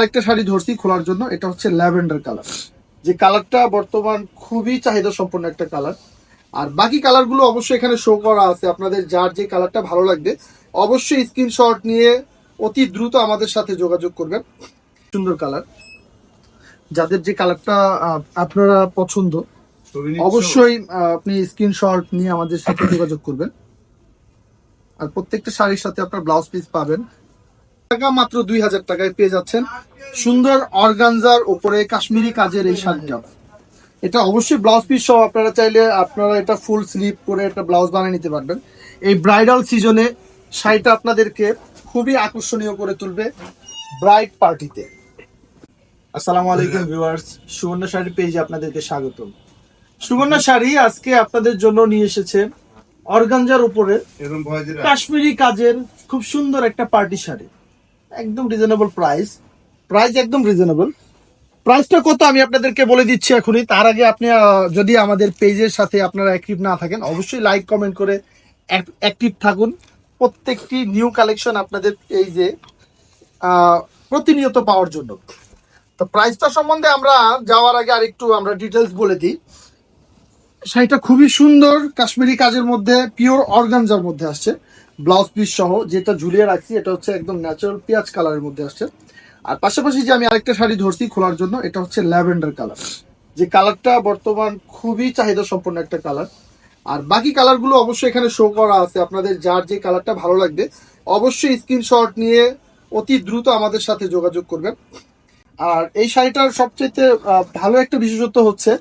একটা শাড়ি ধরছি খোলার জন্য, এটা হচ্ছে ল্যাভেন্ডার কালার। যে কালারটা বর্তমান খুবই চাহিদা সম্পন্ন একটা কালার। আর বাকি কালারগুলো অবশ্যই এখানে শো করা আছে, আপনাদের যার যে কালারটা ভালো লাগবে অবশ্যই স্ক্রিনশট নিয়ে অতি দ্রুত আমাদের সাথে যোগাযোগ করবেন। সুন্দর কালার, যাদের যে কালারটা আপনারা পছন্দ অবশ্যই আপনি স্ক্রিনশট নিয়ে আমাদের সাথে যোগাযোগ করবেন। আর প্রত্যেকটা শাড়ির সাথে আপনার ব্লাউজ পিস পাবেন। টাকা মাত্র 2000 টাকায় পেয়ে যাচ্ছেন সুন্দর অর্গানজার উপরে কাশ্মীরি কাজের এই শাড়িটা। এটা অবশ্যই ব্লাউজ পিস সহ, আপনারা চাইলে আপনারা এটা ফুল স্লিভ করে একটা ব্লাউজ বানিয়ে নিতে পারবেন। এই ব্রাইডাল সিজনে শাড়িটা আপনাদেরকে খুবই আকর্ষণীয় করে তুলবে ব্রাইড পার্টিতে। আসসালামু আলাইকুম ভিউয়ার্স, সুবর্ণ শাড়ি পেজে আপনাদেরকে স্বাগতম। সুবর্ণ শাড়ি আজকে আপনাদের জন্য নিয়ে এসেছে অর্গানজার উপরে কাশ্মীরি কাজের খুব সুন্দর একটা পার্টি শাড়ি। একদম রিজনেবল প্রাইস একদম রিজনেবল। প্রাইসটা কত আমি আপনাদেরকে বলে দিচ্ছি এখনই। তার আগে আপনি যদি আমাদের পেজের সাথে আপনারা অ্যাক্টিভ না থাকেন অবশ্যই লাইক কমেন্ট করে অ্যাক্টিভ থাকুন। প্রত্যেকটি নিউ কালেকশন আপনাদের পেজে প্রতিনিয়ত পাওয়ার জন্য। তো প্রাইসটা সম্বন্ধে আমরা যাওয়ার আগে আরেকটু আমরা ডিটেলস বলে দিই। শাড়িটা খুবই সুন্দর কাশ্মীরি কাজের মধ্যে পিওর অর্গানজার মধ্যে আসছে, ব্লাউজ পিস সহ। যেটা ঝুলিয়ে রাখছি এটা হচ্ছে একদম ন্যাচারাল পেঁয়াজ কালারের মধ্যে আসছে। আর পাশাপাশি যে আমি আরেকটা শাড়ি ধরছি খোলার জন্য, এটা হচ্ছে ল্যাভেন্ডার কালার। যে কালারটা বর্তমান খুবই চাহিদা সম্পন্ন একটা কালার। আর বাকি কালারগুলো অবশ্যই এখানে শো করা আছে, আপনাদের যার যে কালারটা ভালো লাগবে অবশ্যই স্ক্রিনশট নিয়ে অতি দ্রুত আমাদের সাথে যোগাযোগ করবেন। আর এই শাড়িটার সবচেয়ে ভালো একটা বিশেষত্ব হচ্ছে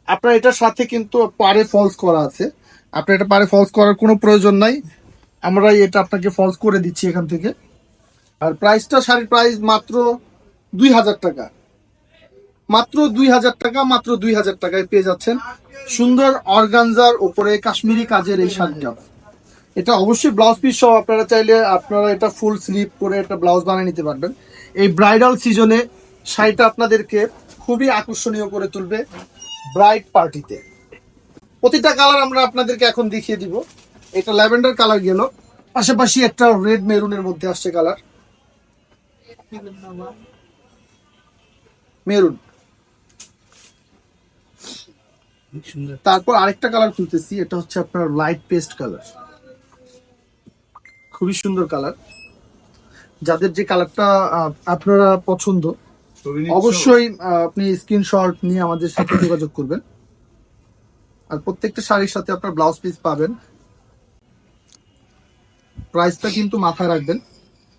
আপনার এটার সাথে কিন্তু পাড়ে ফলস করা আছে। আপনার এটা পাড়ে ফলস করার কোনো প্রয়োজন নাই, আমরা এটা আপনাকে ফলস করে দিচ্ছি এখান থেকে। আর প্রাইসটা, শাড়ির প্রাইস মাত্র 2000 টাকা, মাত্র 2000 টাকা, মাত্র 2000 টাকায় পেয়ে যাচ্ছেন সুন্দর অর্গানজার উপরে কাশ্মীরি কাজের এই শাড়িটা। এটা অবশ্যই ব্লাউজ পিস সহ, আপনারা চাইলে আপনারা এটা ফুল স্লিভ করে একটা ব্লাউজ বানিয়ে নিতে পারবেন। এই ব্রাইডাল সিজনে শাড়িটা আপনাদেরকে খুবই আকর্ষণীয় করে তুলবে ব্রাইড পার্টিতে। প্রতিটা কালার আমরা আপনাদেরকে এখন দেখিয়ে দিব। এটা ল্যাভেন্ডার কালার গেল, পাশাপাশি একটা রেড মেরুনের মধ্যে আসছে কালার, মেরুন। তারপর আরেকটা কালার খুলতেছি, এটা হচ্ছে আপনার লাইট পেস্ট কালার, খুবই সুন্দর কালার। যাদের যে কালারটা আপনারা পছন্দ অবশ্যই আপনি স্ক্রিনশট নিয়ে আমাদের সাথে যোগাযোগ করবেন। আর প্রত্যেকটা শাড়ির সাথে আপনার ব্লাউজ পিস পাবেন। প্রাইসটা কিন্তু মাথায় রাখবেন,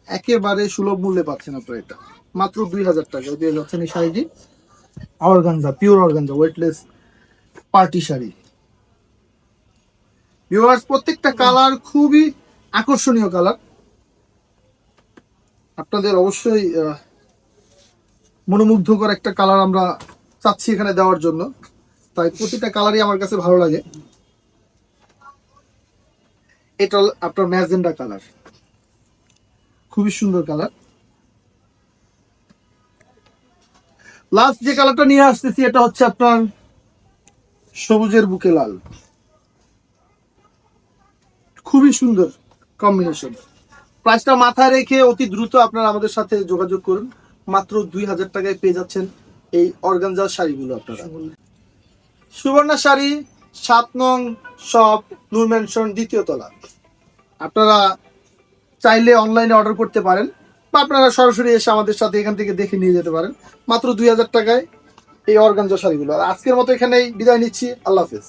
একেবারে সুলভ মূল্যে পাচ্ছেন আপনারা। এটা মাত্র 2000 টাকায় পেয়ে যাচ্ছেন এই শাড়িটি। Organza, pure organza, weightless party sari. Viewers, প্রত্যেকটা কালার খুবই আকর্ষণীয় কালার, আপনাদের অবশ্যই মনোমুগ্ধকর একটা কালার আমরা চাচ্ছি এখানে দেওয়ার জন্য, তাই প্রতিটা কালারই আমার কাছে ভালো লাগে। এটা আপনার ম্যাজেন্ডা কালার, খুবই সুন্দর কালার। লাস্ট যে কালারটা নিয়ে আসতেছি এটা হচ্ছে আপনার সবুজের বুকে লাল, খুবই সুন্দর কম্বিনেশন। প্রাইসটা মাথায় রেখে অতি দ্রুত আপনারা আমাদের সাথে যোগাযোগ করুন। মাত্র 2000 টাকায় পেয়ে যাচ্ছেন এই অর্গানজার শাড়িগুলো আপনারা। সুবর্ণ শাড়ি 7 নং শপ, নূর ম্যানশন, 2য় তলা। আপনারা চাইলে অনলাইনে অর্ডার করতে পারেন বা আপনারা সরাসরি এসে আমাদের সাথে এখান থেকে দেখে নিয়ে যেতে পারেন। মাত্র 2000 টাকায় এই অর্গানজা শাড়িগুলো। আর আজকের মতো এখানেই বিদায় নিচ্ছি, আল্লাহ হাফেজ।